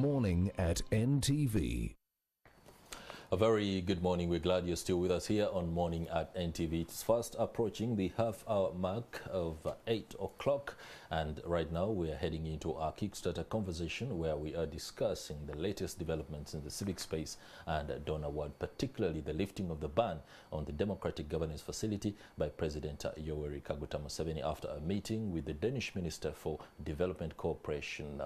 Morning at NTV. A very good morning. We're glad you're still with us here on Morning at NTV. It's fast approaching the half-hour mark of 8 o'clock, and right now we are heading into our Kickstarter conversation where we are discussing the latest developments in the civic space and donor world, particularly the lifting of the ban on the Democratic Governance Facility by President Yoweri Kaguta Museveni after a meeting with the Danish Minister for Development Cooperation,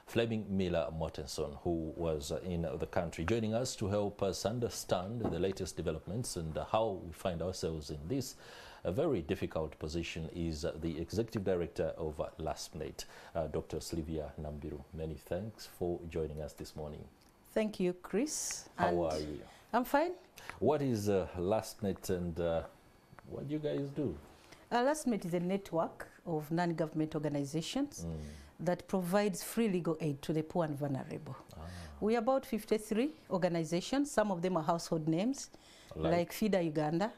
Fleming Miller Mortensen, who was in the country. Joining us to help us understand the latest developments and how we find ourselves in this a very difficult position is the Executive Director of LastNet, Dr. Sylvia Nambiru. Many thanks for joining us this morning. Thank you, Chris. How are you? I'm fine. What is LastNet and what do you guys do? LastNet is a network of non-government organizations that provides free legal aid to the poor and vulnerable. We are about 53 organizations. Some of them are household names, like FIDA Uganda,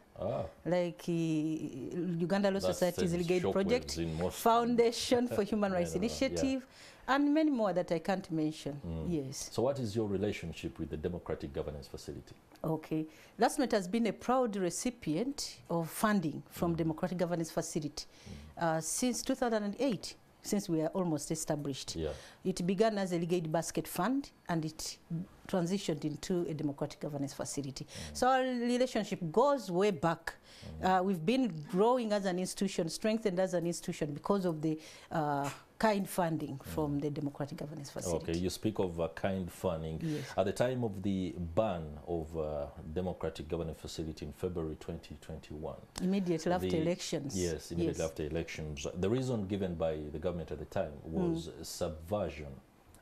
like Uganda Law Society's Legal Aid Project, Foundation for Human Rights Initiative, and many more that I can't mention. Yes. So what is your relationship with the Democratic Governance Facility? Okay. LastNet has been a proud recipient of funding from Democratic Governance Facility since 2008. Since we are almost established. It began as a legal aid basket fund and it transitioned into a democratic governance facility. So our relationship goes way back. We've been growing as an institution, strengthened as an institution because of the kind funding from the democratic governance facility. Okay, you speak of kind funding. Yes. At the time of the ban of democratic governance facility in February 2021. Immediately after elections. Yes, immediately after elections. The reason given by the government at the time was subversion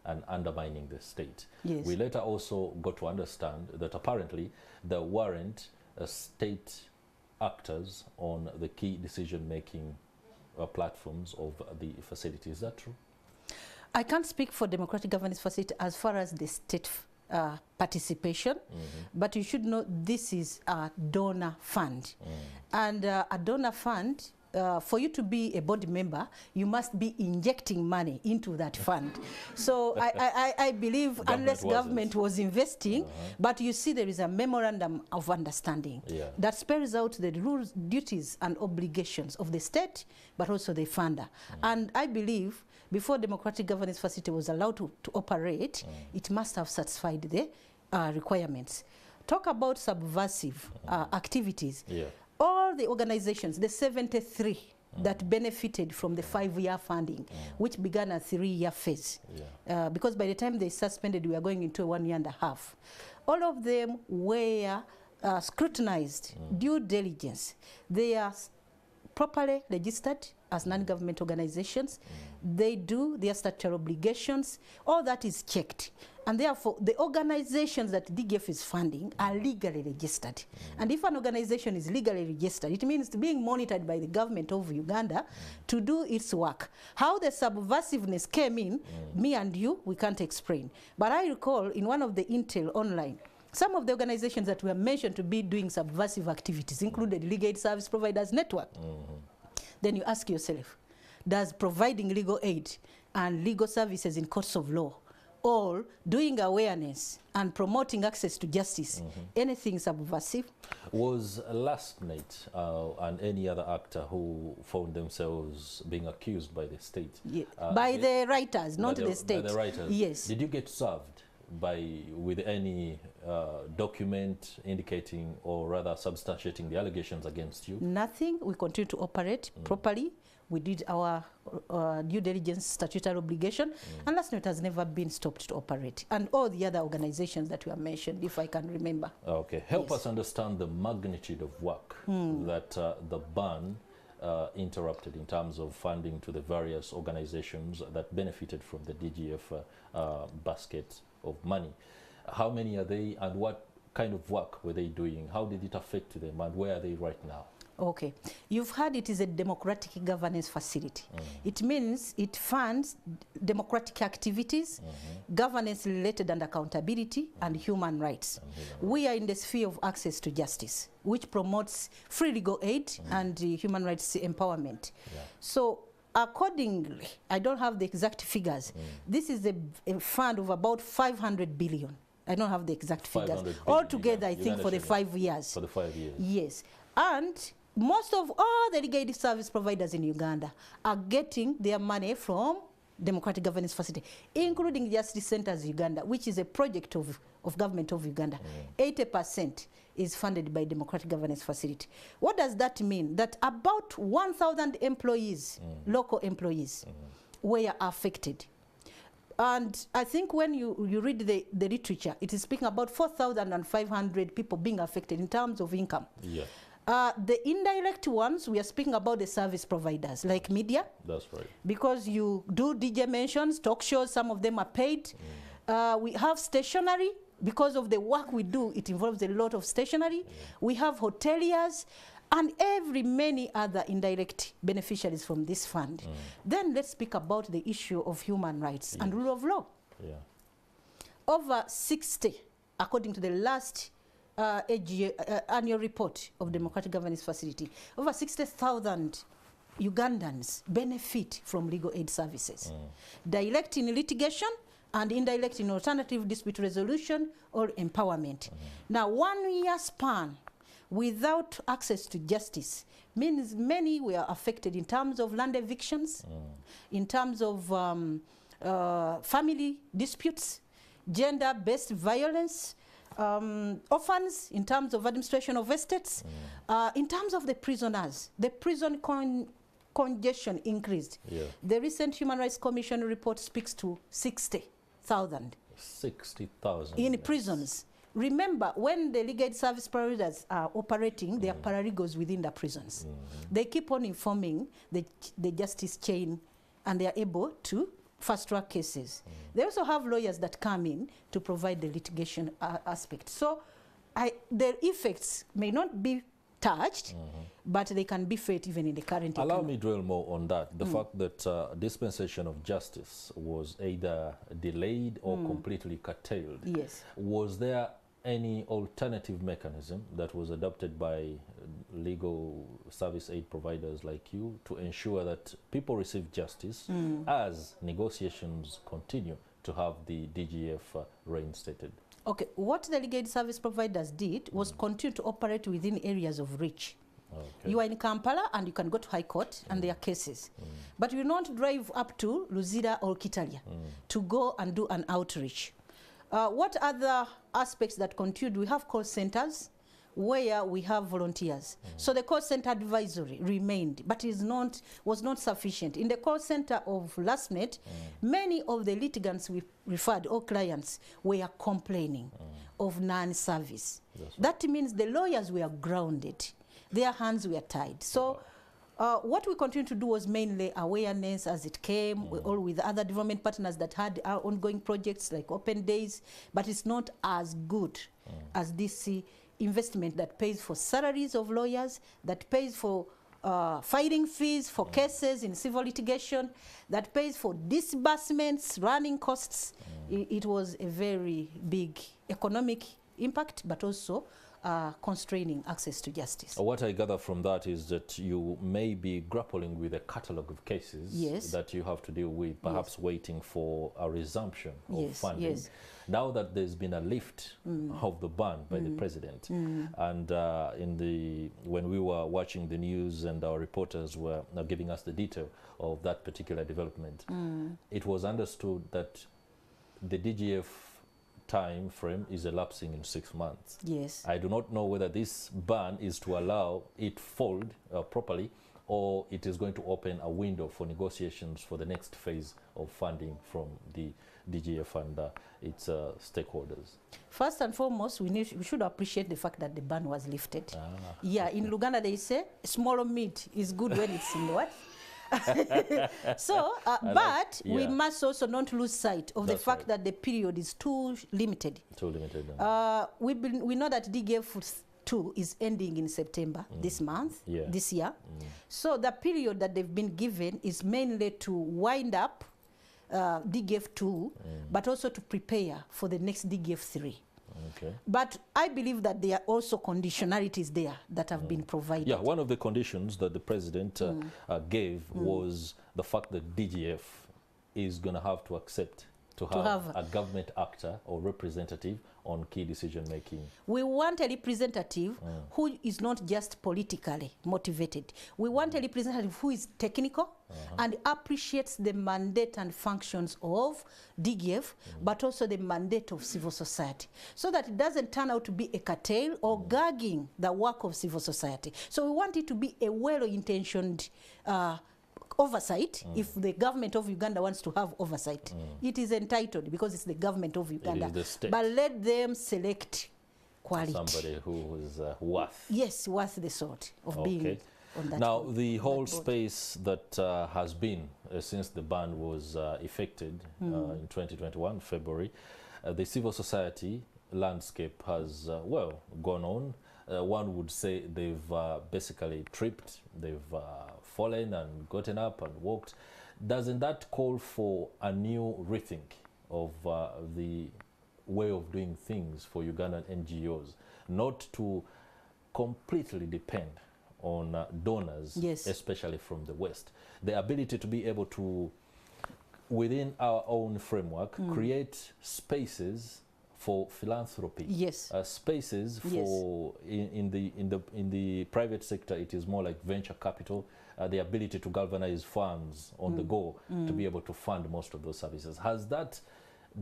and undermining the state. Yes. We later also got to understand that apparently there weren't state actors on the key decision-making platforms of the facility. Is that true? I can't speak for democratic governance facility as far as the state participation, but you should know this is a donor fund. And a donor fund, for you to be a board member, you must be injecting money into that fund. So I believe unless government was investing, but you see there is a memorandum of understanding that spells out the rules, duties and obligations of the state, but also the funder. And I believe before Democratic Governance Facility was allowed to operate, it must have satisfied the requirements. Talk about subversive activities. All the organizations, the 73 that benefited from the 5-year funding, which began a 3-year phase, because by the time they suspended, we are going into a 1.5 years. All of them were scrutinized, due diligence. They are properly registered as non-government organizations. They do their statutory obligations. All that is checked. And therefore, the organizations that DGF is funding are legally registered. And if an organization is legally registered, it means being monitored by the government of Uganda to do its work. How the subversiveness came in, me and you, we can't explain. But I recall in one of the Intel online, some of the organizations that were mentioned to be doing subversive activities included Legal Aid Service Providers Network. Then you ask yourself, does providing legal aid and legal services in courts of law, or doing awareness and promoting access to justice, anything subversive? Was LastNet and any other actor who found themselves being accused by the state? By the writers, not the state. By the writers? Yes. Did you get served with any document indicating or rather substantiating the allegations against you? Nothing. We continue to operate properly. We did our due diligence statutory obligation, and LastNet has never been stopped to operate. And all the other organizations that were mentioned, if I can remember. Okay. Help us understand the magnitude of work that the ban interrupted in terms of funding to the various organizations that benefited from the DGF basket of money. How many are they, and what kind of work were they doing? How did it affect them, and where are they right now? Okay. You've heard it is a democratic governance facility. It means it funds democratic activities, governance related and accountability, and human rights. We are in the sphere of access to justice, which promotes free legal aid and human rights empowerment. So accordingly, I don't have the exact figures. This is a fund of about 500 billion. I don't have the exact figures. Altogether, I think for the 5 years. For the 5 years. Yes. And most of all the legal service providers in Uganda are getting their money from Democratic Governance Facility, including Justice Centers Uganda, which is a project of government of Uganda. 80% is funded by Democratic Governance Facility. What does that mean? That about 1,000 employees, local employees, were affected. And I think when you read the literature, it is speaking about 4,500 people being affected in terms of income. Yeah. The indirect ones, we are speaking about the service providers, like media. That's right. Because you do DJ mentions, talk shows, some of them are paid. We have stationery. Because of the work we do, it involves a lot of stationery. We have hoteliers and many other indirect beneficiaries from this fund. Then let's speak about the issue of human rights and rule of law. Yeah. Over 60, according to the last annual report of Democratic Governance Facility, over 60,000 Ugandans benefit from legal aid services. Direct in litigation and indirect in alternative dispute resolution or empowerment. Now, 1 year span without access to justice means many were affected in terms of land evictions, in terms of family disputes, gender-based violence, orphans, in terms of administration of estates, in terms of the prisoners. The prison congestion increased. The recent Human Rights Commission report speaks to 60,000. 60,000 in prisons. Remember, when the legal aid service providers are operating, they are paralegals within the prisons. They keep on informing the justice chain, and they are able to fast-track cases. They also have lawyers that come in to provide the litigation aspect. So the effects may not be touched, but they can be felt even in the current economy. Allow me to dwell more on that. The fact that dispensation of justice was either delayed or completely curtailed. Yes. Was there any alternative mechanism that was adopted by legal service aid providers like you to ensure that people receive justice as negotiations continue to have the DGF reinstated? Okay, what the legal aid service providers did was continue to operate within areas of reach. Okay. You are in Kampala and you can go to High Court and there are cases. But you don't drive up to Luzira or Kitalia to go and do an outreach. What other aspects that continued? We have call centers where we have volunteers. So the call center advisory remained, but was not sufficient. In the call center of LastNet, many of the litigants we referred, or clients, were complaining of non-service. That means the lawyers were grounded. Their hands were tied. So what we continued to do was mainly awareness as it came, all with other development partners that had our ongoing projects like Open Days, but it's not as good as this investment that pays for salaries of lawyers, that pays for filing fees for cases in civil litigation, that pays for disbursements, running costs. It was a very big economic impact, but also constraining access to justice. What I gather from that is that you may be grappling with a catalogue of cases that you have to deal with, perhaps waiting for a resumption of funding. Now that there's been a lift of the ban by the president, and when we were watching the news and our reporters were giving us the detail of that particular development, it was understood that the DGF time frame is elapsing in 6 months. Yes. I do not know whether this ban is to allow it fold properly, or it is going to open a window for negotiations for the next phase of funding from the DGF and its stakeholders. First and foremost, we should appreciate the fact that the ban was lifted. Yeah, in Luganda they say small meat is good when it's in what? So, but we must also not lose sight of the fact that the period is too limited. Too limited. We know that DGF 2 is ending in September this month, this year. So the period that they've been given is mainly to wind up DGF 2, but also to prepare for the next DGF 3. Okay. But I believe that there are also conditionalities there that have been provided. Yeah, one of the conditions that the president gave was the fact that DGF is going to have to accept to have a government actor or representative on key decision making. We want a representative who is not just politically motivated. We want a representative who is technical and appreciates the mandate and functions of DGF, but also the mandate of civil society, so that it doesn't turn out to be a curtail or gagging the work of civil society. So we want it to be a well-intentioned oversight. If the government of Uganda wants to have oversight, it is entitled, because it's the government of Uganda. It is the state. But let them select quality. Somebody who is worth. Yes, worth the salt of being on that. Now, the whole space that has been since the ban was effected in 2021, February, the civil society landscape has, well, gone on. One would say they've basically tripped, they've fallen and gotten up and walked. Doesn't that call for a new rethink of the way of doing things for Ugandan NGOs, not to completely depend on donors, especially from the West? The ability to be able to, within our own framework, create spaces for philanthropy, spaces for in the private sector. It is more like venture capital, the ability to galvanize funds on the go to be able to fund most of those services. Has that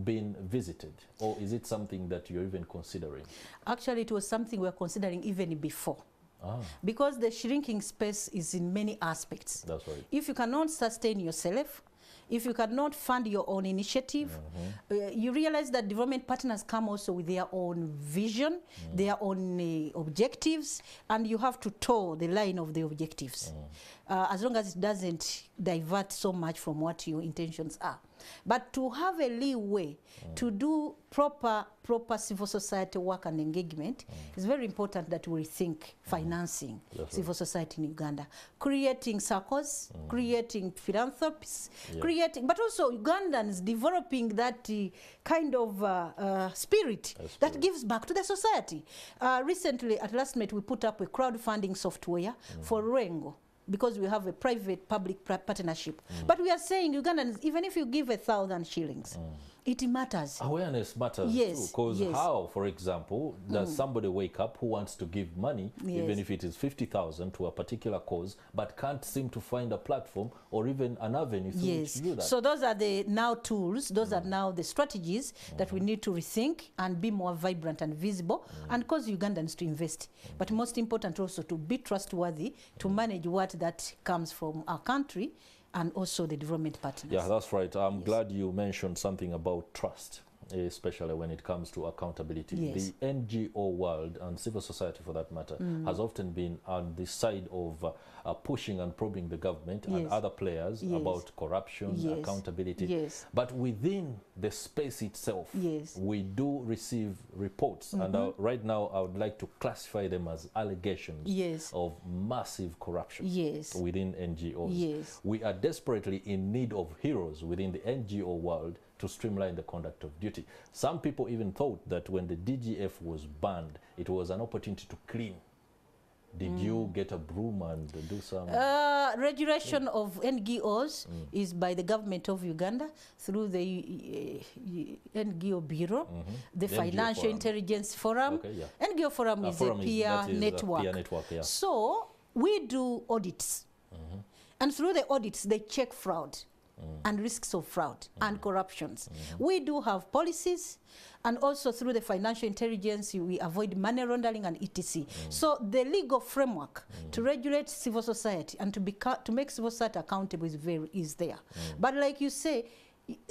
been visited, or is it something that you're even considering? Actually, it was something we were considering even before. Because the shrinking space is in many aspects. That's right. If you cannot sustain yourself, if you cannot fund your own initiative, you realize that development partners come also with their own vision, their own objectives, and you have to toe the line of the objectives, as long as it doesn't divert so much from what your intentions are. But to have a leeway to do proper civil society work and engagement, is very important that we rethink financing civil society in Uganda, creating circles, creating philanthropies, creating, but also Ugandans developing that kind of spirit that gives back to the society. Recently, at last night, we put up a crowdfunding software for Rengo, because we have a private-public partnership. But we are saying, Ugandans, even if you give 1,000 shillings, it matters. Awareness matters too, because how, for example, does somebody wake up who wants to give money, even if it is 50,000 to a particular cause, but can't seem to find a platform or even an avenue through which to do that? So those are the now tools, those are now the strategies that we need to rethink and be more vibrant and visible, and cause Ugandans to invest. But most important also to be trustworthy, to manage what that comes from our country, and also the development partners. Yeah, that's right. I'm glad you mentioned something about trust, especially when it comes to accountability. The NGO world, and civil society for that matter, has often been on the side of pushing and probing the government and other players about corruption, accountability. But within the space itself, we do receive reports. And right now, I would like to classify them as allegations of massive corruption within NGOs. We are desperately in need of heroes within the NGO world to streamline the conduct of duty. Some people even thought that when the DGF was banned, it was an opportunity to clean. Did you get a broom and do some? Regulation of NGOs is by the government of Uganda through the NGO Bureau, the Financial Intelligence Forum. NGO Forum is a peer network. So we do audits. And through the audits, they check fraud and risks of fraud and corruptions. We do have policies, and also through the financial intelligence, we avoid money laundering and etc. So the legal framework to regulate civil society and to make civil society accountable is there. But like you say,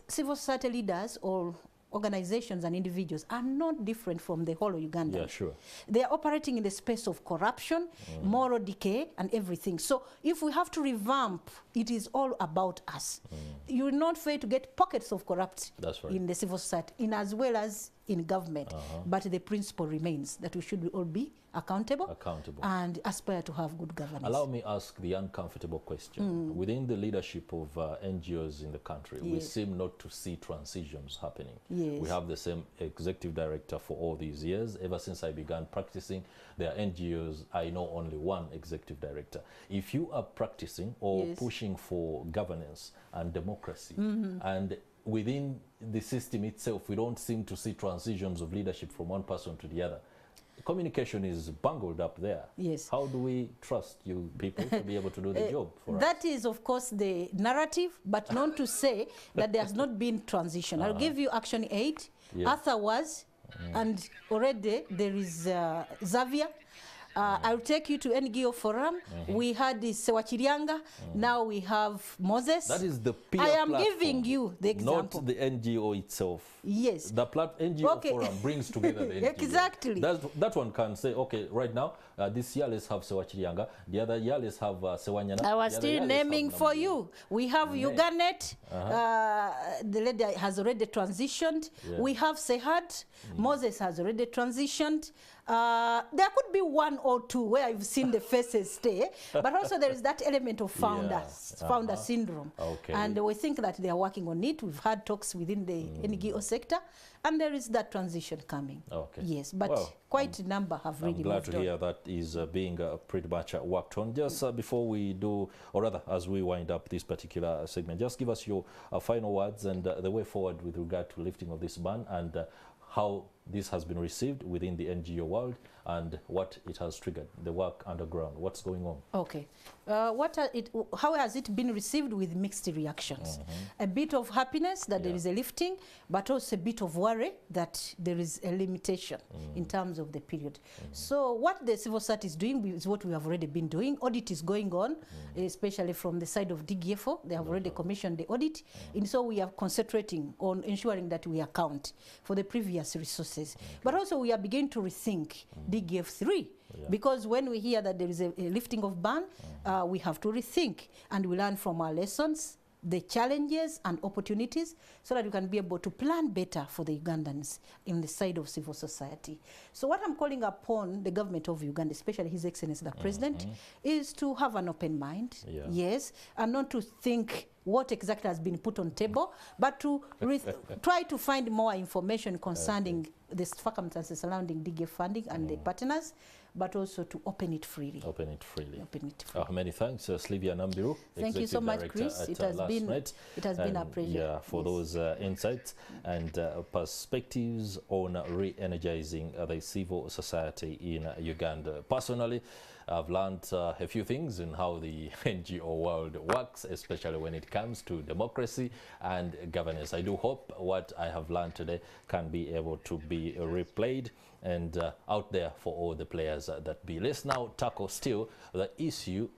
civil society leaders or organizations and individuals are not different from the whole of Uganda. Yeah, sure. They are operating in the space of corruption, moral decay, and everything. So if we have to revamp, it is all about us. You will not fail to get pockets of corrupt in the civil society, in as well as in government, but the principle remains that we should all be accountable and aspire to have good governance. Allow me ask the uncomfortable question. Within the leadership of NGOs in the country, we seem not to see transitions happening. We have the same executive director for all these years. Ever since I began practicing, there are NGOs, I know only one executive director. If you are practicing or pushing for governance and democracy, and within the system itself, we don't seem to see transitions of leadership from one person to the other. Communication is bungled up there. Yes. How do we trust you people to be able to do the job for us? That is, of course, the narrative, but not to say that there has not been transition. I'll give you Action 8. Arthur was, and already there is Xavier. I'll take you to NGO Forum. We had this Sewachirianga. Now we have Moses. That is the peer I am platform, giving you the example. not the NGO itself. Yes. The NGO Forum brings together the NGO. Exactly. That one can say, okay, right now, this year let's have Sewachirianga. The other year let's have Sewanyana. I was still naming for you. We have Uganet. The lady has already transitioned. We have Sehad. Moses has already transitioned. There could be one or two where I've seen the faces stay, but also there is that element of founder syndrome. Okay. And we think that they are working on it. We've had talks within the NGO sector, and there is that transition coming. Okay. Yes, but quite a number have really moved on. I'm glad to hear that is being pretty much worked on. Just before we do, or rather as we wind up this particular segment, just give us your final words and the way forward with regard to lifting of this ban and how this has been received within the NGO world and what it has triggered, the work underground. What's going on? Okay. How has it been received? With mixed reactions? A bit of happiness that there is a lifting, but also a bit of worry that there is a limitation in terms of the period. So what the civil society is doing is what we have already been doing. Audit is going on, especially from the side of DGF. They have already commissioned the audit. And so we are concentrating on ensuring that we account for the previous resources. But also we are beginning to rethink DGF 3. Because when we hear that there is a lifting of ban, we have to rethink and we learn from our lessons, the challenges and opportunities, so that we can be able to plan better for the Ugandans in the side of civil society. So what I'm calling upon the government of Uganda, especially His Excellency the President, is to have an open mind, yes, and not to think what exactly has been put on table, but to try to find more information concerning the circumstances surrounding DGF funding and the partners, but also to open it freely. Open it freely. Many thanks, Slivia Nambiru. Thank you so much, Chris. It has been a pleasure. For those insights and perspectives on re-energizing the civil society in Uganda. Personally, I've learned a few things in how the NGO world works, especially when it comes to democracy and governance. I do hope what I have learned today can be able to be replayed and out there for all the players that be. Let's now tackle still the issue